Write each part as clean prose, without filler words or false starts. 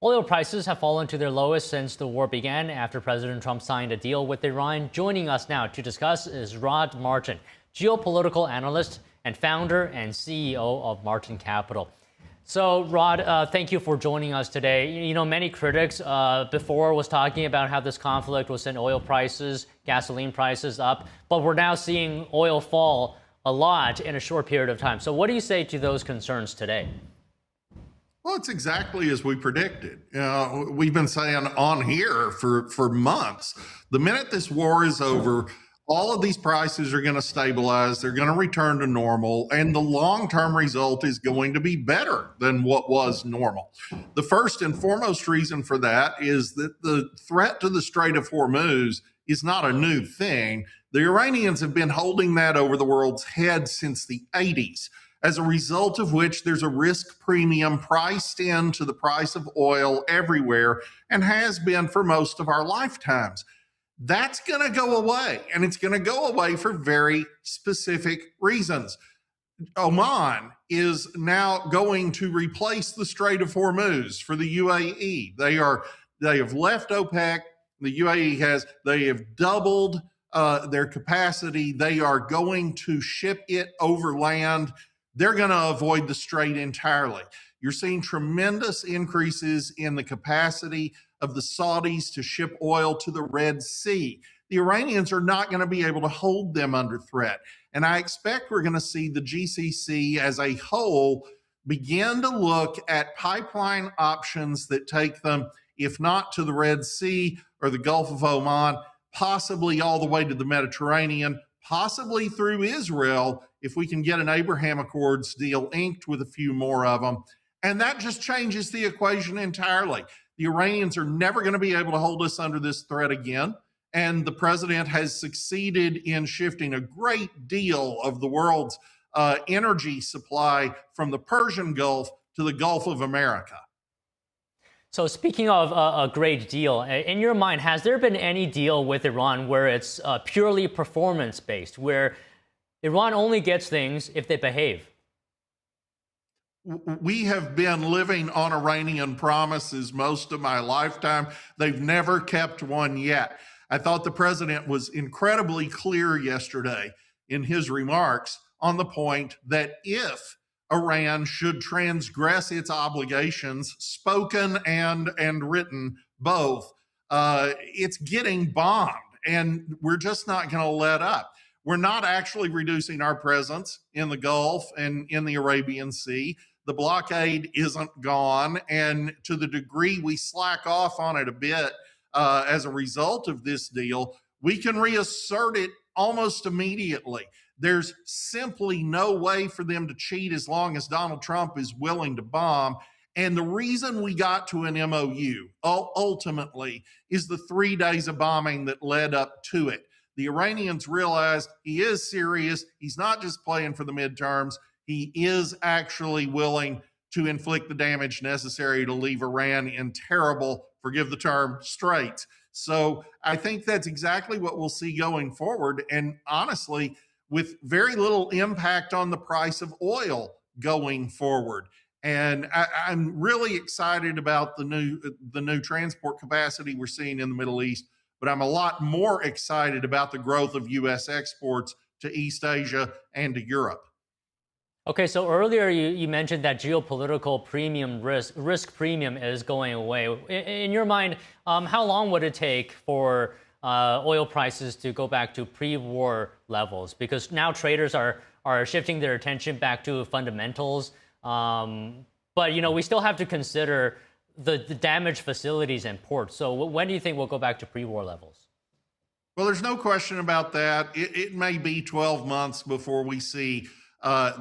Oil prices have fallen to their lowest since the war began after President Trump signed a deal with Iran. Joining us now to discuss is Rod Martin, geopolitical analyst and founder and CEO of Martin Capital. So, Rod, thank you for joining us today. You know, many critics before was talking about how this conflict will send oil prices, gasoline prices up, but we're now seeing oil fall a lot in a short period of time. So what do you say to those concerns today? Well, it's exactly as we predicted. We've been saying on here for months, the minute this war is over, all of these prices are going to stabilize. They're going to return to normal. And the long-term result is going to be better than what was normal. The first and foremost reason for that is that the threat to the Strait of Hormuz is not a new thing. The Iranians have been holding that over the world's head since the 80s. As a result of which there's a risk premium priced into the price of oil everywhere and has been for most of our lifetimes. That's going to go away, and it's going to go away for very specific reasons. Oman is now going to replace the Strait of Hormuz for the UAE. They have left OPEC. The UAE they have doubled their capacity. They are going to ship it over land. They're going to avoid the strait entirely. You're seeing tremendous increases in the capacity of the Saudis to ship oil to the Red Sea. The Iranians are not going to be able to hold them under threat. And I expect we're going to see the GCC as a whole begin to look at pipeline options that take them, if not to the Red Sea or the Gulf of Oman, possibly all the way to the Mediterranean, possibly through Israel, if we can get an Abraham Accords deal inked with a few more of them. And that just changes the equation entirely. The Iranians are never going to be able to hold us under this threat again. And the president has succeeded in shifting a great deal of the world's energy supply from the Persian Gulf to the Gulf of America. So speaking of a great deal, in your mind, has there been any deal with Iran where it's purely performance-based, where Iran only gets things if they behave? We have been living on Iranian promises most of my lifetime. They've never kept one yet. I thought the president was incredibly clear yesterday in his remarks on the point that if Iran should transgress its obligations, spoken and written, both, it's getting bombed, and we're just not going to let up. We're not actually reducing our presence in the Gulf and in the Arabian Sea. The blockade isn't gone, and to the degree we slack off on it a bit as a result of this deal, we can reassert it almost immediately. There's simply no way for them to cheat as long as Donald Trump is willing to bomb. And the reason we got to an MOU ultimately is the 3 days of bombing that led up to it. The Iranians realized he is serious. He's not just playing for the midterms. He is actually willing to inflict the damage necessary to leave Iran in terrible, forgive the term, straits. So I think that's exactly what we'll see going forward. And honestly, with very little impact on the price of oil going forward. And I'm really excited about the new transport capacity we're seeing in the Middle East, but I'm a lot more excited about the growth of U.S. exports to East Asia and to Europe. Okay, so earlier you mentioned that geopolitical risk premium is going away. In your mind, how long would it take for oil prices to go back to pre-war levels? Because now traders are shifting their attention back to fundamentals. But, you know, we still have to consider the damaged facilities and ports. So when do you think we'll go back to pre-war levels? Well, there's no question about that. It may be 12 months before we see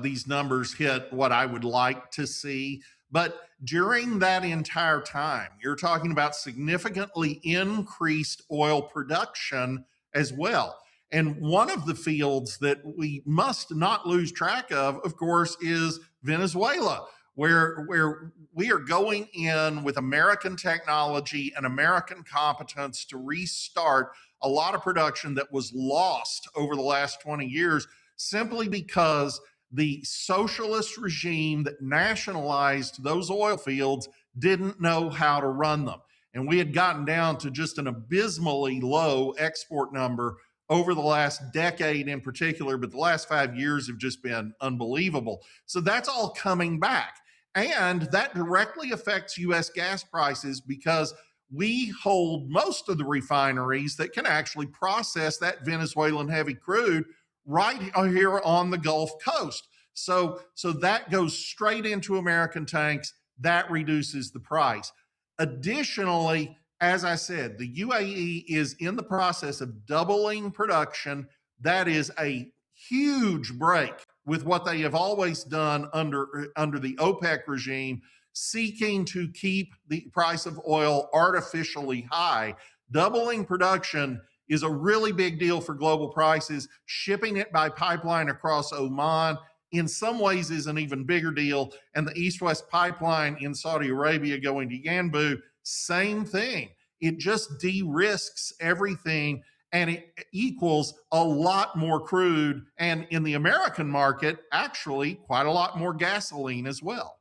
these numbers hit what I would like to see. But during that entire time, you're talking about significantly increased oil production as well. And one of the fields that we must not lose track of course, is Venezuela, where we are going in with American technology and American competence to restart a lot of production that was lost over the last 20 years simply because the socialist regime that nationalized those oil fields didn't know how to run them. And we had gotten down to just an abysmally low export number over the last decade in particular, but the last 5 years have just been unbelievable. So that's all coming back. And that directly affects US gas prices because we hold most of the refineries that can actually process that Venezuelan heavy crude right here on the Gulf Coast. So that goes straight into American tanks. That reduces the price. Additionally, as I said, the UAE is in the process of doubling production. That is a huge break with what they have always done under the OPEC regime, seeking to keep the price of oil artificially high. Doubling production is a really big deal for global prices. Shipping it by pipeline across Oman in some ways is an even bigger deal. And the East-West pipeline in Saudi Arabia going to Yanbu, same thing. It just de-risks everything, and it equals a lot more crude, and in the American market, actually quite a lot more gasoline as well.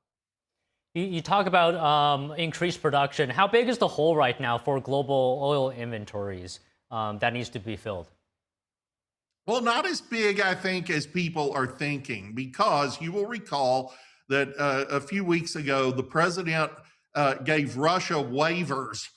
You talk about increased production. How big is the hole right now for global oil inventories that needs to be filled? Well, not as big, I think, as people are thinking, because you will recall that a few weeks ago, the president gave Russia waivers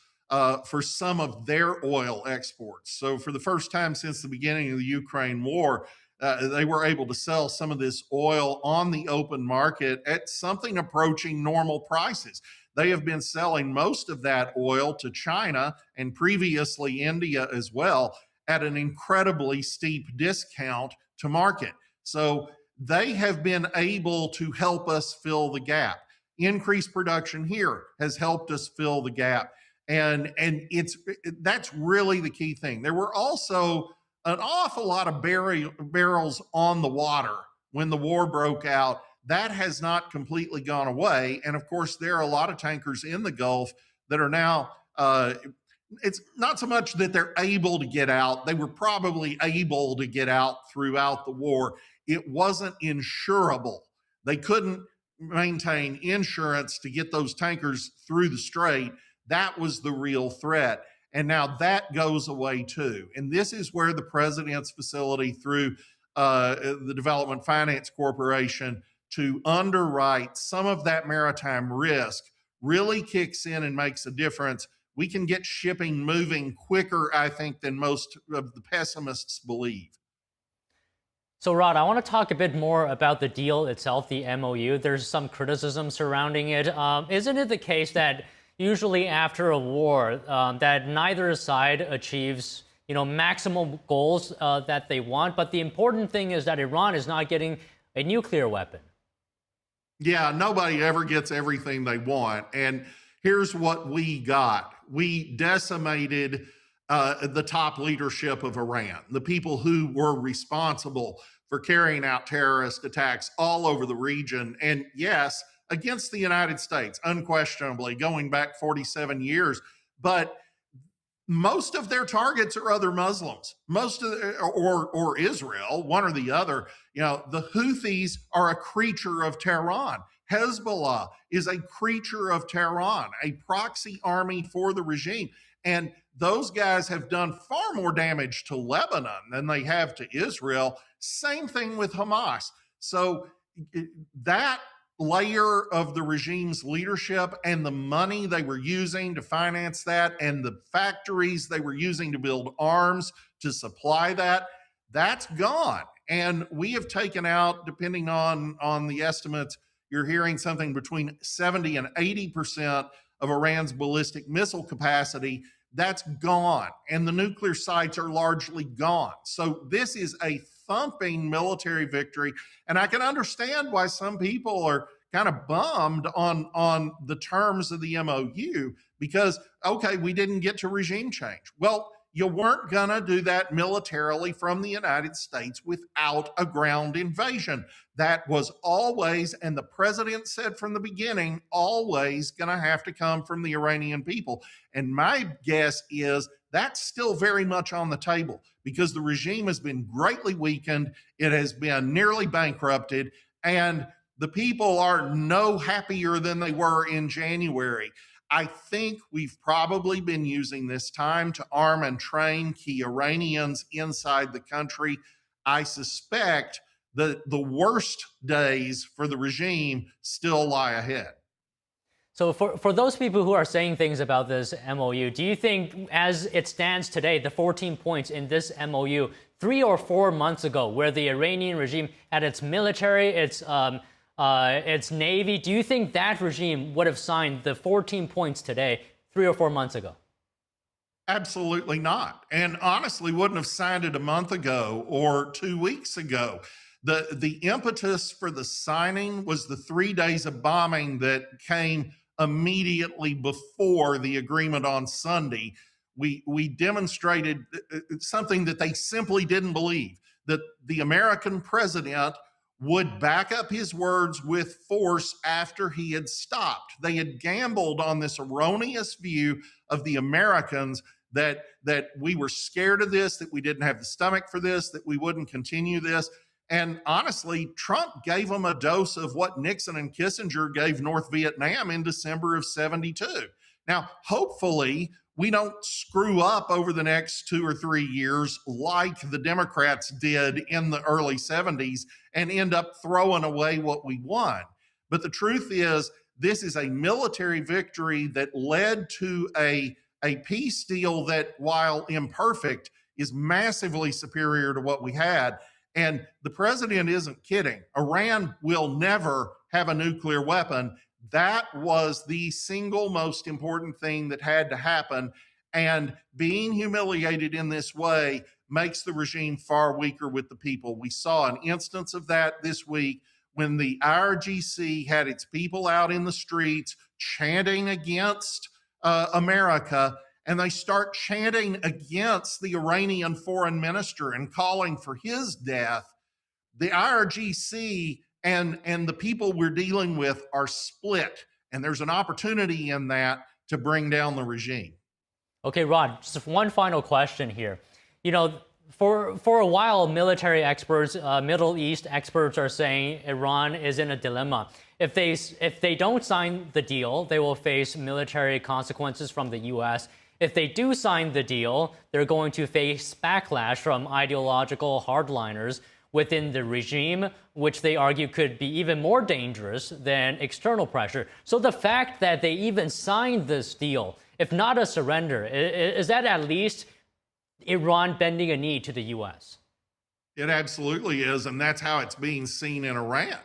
for some of their oil exports. So, for the first time since the beginning of the Ukraine war, they were able to sell some of this oil on the open market at something approaching normal prices. They have been selling most of that oil to China and previously India as well at an incredibly steep discount to market. So they have been able to help us fill the gap. Increased production here has helped us fill the gap. And that's really the key thing. There were also an awful lot of barrels on the water when the war broke out. That has not completely gone away. And of course, there are a lot of tankers in the Gulf that are now it's not so much that they're able to get out. They were probably able to get out throughout the war. It wasn't insurable. They couldn't maintain insurance to get those tankers through the strait. That was the real threat. And now that goes away too. And this is where the president's facility through the Development Finance Corporation to underwrite some of that maritime risk really kicks in and makes a difference. We can get shipping moving quicker, I think, than most of the pessimists believe. So, Rod, I want to talk a bit more about the deal itself, the MOU. There's some criticism surrounding it. Isn't it the case that usually after a war, that neither side achieves, maximum goals that they want, but the important thing is that Iran is not getting a nuclear weapon? Yeah, nobody ever gets everything they want. And here's what we got. We decimated the top leadership of Iran, the people who were responsible for carrying out terrorist attacks all over the region. And yes, against the United States, unquestionably, going back 47 years. But most of their targets are other Muslims, or Israel, one or the other. The Houthis are a creature of Tehran. Hezbollah is a creature of Tehran, a proxy army for the regime. And those guys have done far more damage to Lebanon than they have to Israel. Same thing with Hamas. So that layer of the regime's leadership and the money they were using to finance that and the factories they were using to build arms to supply that, that's gone. And we have taken out, depending on the estimates, you're hearing something between 70 and 80% of Iran's ballistic missile capacity. That's gone. And the nuclear sites are largely gone. So this is a thumping military victory. And I can understand why some people are kind of bummed on the terms of the MOU because, okay, we didn't get to regime change. Well, you weren't going to do that militarily from the United States without a ground invasion. That was always, and the president said from the beginning, always going to have to come from the Iranian people. And my guess is that's still very much on the table because the regime has been greatly weakened. It has been nearly bankrupted. And The people are no happier than they were in January. I think we've probably been using this time to arm and train key Iranians inside the country. I suspect that the worst days for the regime still lie ahead. So for those people who are saying things about this MOU, do you think as it stands today, the 14 points in this MOU 3 or 4 months ago, where the Iranian regime had its military, its navy, do you think that regime would have signed the 14 points today 3 or 4 months ago? Absolutely not. And honestly, wouldn't have signed it a month ago or 2 weeks ago. The impetus for the signing was the 3 days of bombing that came immediately before the agreement on Sunday. We demonstrated something that they simply didn't believe, that the American president would back up his words with force after he had stopped. They had gambled on this erroneous view of the Americans that we were scared of this, that we didn't have the stomach for this, that we wouldn't continue this. And honestly, Trump gave them a dose of what Nixon and Kissinger gave North Vietnam in December of 72. Now, hopefully, we don't screw up over the next 2 or 3 years like the Democrats did in the early 70s and end up throwing away what we won. But the truth is, this is a military victory that led to a peace deal that, while imperfect, is massively superior to what we had. And the president isn't kidding. Iran will never have a nuclear weapon. That was the single most important thing that had to happen. And being humiliated in this way makes the regime far weaker with the people. We saw an instance of that this week when the IRGC had its people out in the streets chanting against America, and they start chanting against the Iranian foreign minister and calling for his death. The IRGC and the people we're dealing with are split, and there's an opportunity in that to bring down the regime. Okay, Rod, just one final question here. You know, for a while, military experts, Middle East experts are saying Iran is in a dilemma. If they don't sign the deal, they will face military consequences from the U.S. If they do sign the deal, they're going to face backlash from ideological hardliners within the regime, which they argue could be even more dangerous than external pressure. So the fact that they even signed this deal, if not a surrender, is that at least Iran bending a knee to the U.S.? It absolutely is, and that's how it's being seen in Iran.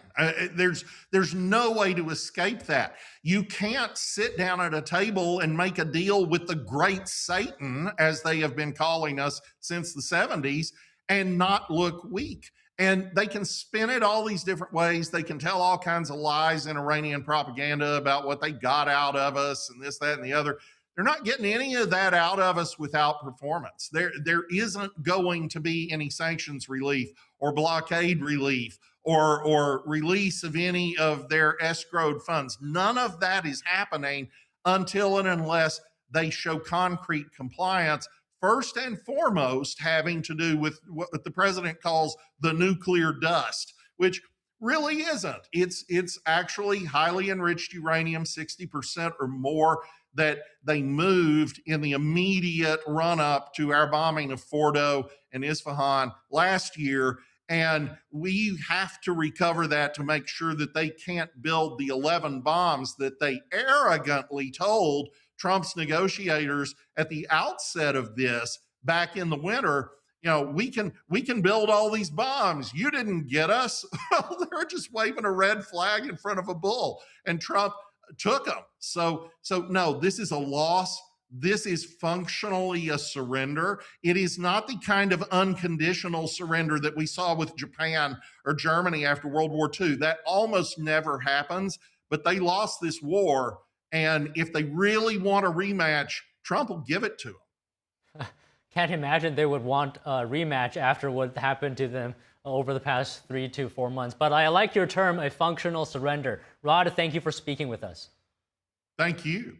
There's no way to escape that. You can't sit down at a table and make a deal with the great Satan, as they have been calling us since the 70s, and not look weak. And they can spin it all these different ways. They can tell all kinds of lies in Iranian propaganda about what they got out of us and this, that, and the other. They're not getting any of that out of us without performance. There isn't going to be any sanctions relief or blockade relief or release of any of their escrowed funds. None of that is happening until and unless they show concrete compliance, first and foremost having to do with what the president calls the nuclear dust, which really isn't. It's actually highly enriched uranium, 60% or more, that they moved in the immediate run-up to our bombing of Fordo and Isfahan last year. And we have to recover that to make sure that they can't build the 11 bombs that they arrogantly told Trump's negotiators at the outset of this back in the winter. You know, we can build all these bombs. You didn't get us. Well, they're just waving a red flag in front of a bull, and Trump took them. So no, this is a loss. This is functionally a surrender. It is not the kind of unconditional surrender that we saw with Japan or Germany after World War II. That almost never happens, but they lost this war. And if they really want a rematch, Trump will give it to them. Can't imagine they would want a rematch after what happened to them over the past 3 to 4 months. But I like your term, a functional surrender. Rod, thank you for speaking with us. Thank you.